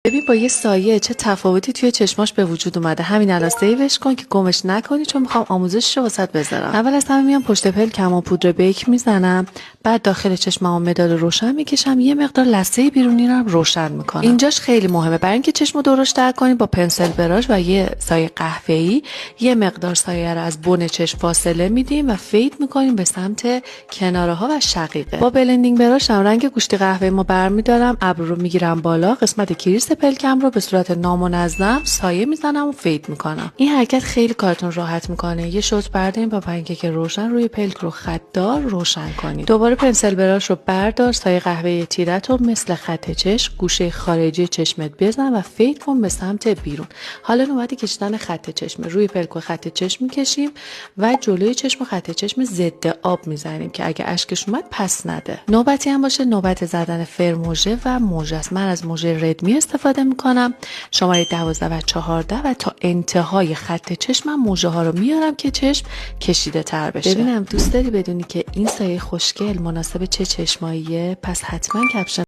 ببین با یه سایه چه تفاوتی توی چشماش به وجود اومده. همین الان سیوش کن که گمش نکنی، چون میخوام آموزشش رو واسط بذارم. اول از همه میام پشت پلکمو پودر بیک میزنم، بعد داخل چشممو مداد روشن میکشم، یه مقدار لثه بیرونی رو هم روشن میکنم. اینجاش خیلی مهمه برای اینکه چشمو درشت‌تر کنی، با پنسل براش و یه سایه قهوه‌ای یه مقدار سایه رو از بن چشم فاصله میدیم و فید میکنیم به سمت کناره‌ها و شقیقه. با بلندینگ براش هم رنگ گوشت قهوه‌ایمو برمی‌دارم، ابرو رو میگیرم بالا، قسمت کریس پلکم رو به صورت نامنظم سایه میزنم و فید میکنم. این حرکت خیلی کارتون راحت میکنه. یه شوت برداریم با پنکیک روشن روی پلک رو خطدار روشن کنید. دوباره پنسل براش رو بردار، سایه قهوه‌ای تیرت رو مثل خط چشم گوشه خارجی چشمت بزن و فید کن به سمت بیرون. حالا نوبت کشیدن خط چشم. روی پلک و خط چشم میکشیم و جلوی چشم و خط چشم ضد آب میزنیم که اگه اشکش اومد پس نده. نوبتی هم باشه نوبت زدن فرموژه و موژه است. من از موژه ردمی استفاده میکنم، شماره 12 و 14 و تا انتهای خط چشمم موژه ها رو میارم که چشم کشیده تر بشه. ببینم دوست داری بدونی که این سایه خوشگل مناسب چه چشماییه؟ پس حتما کپشن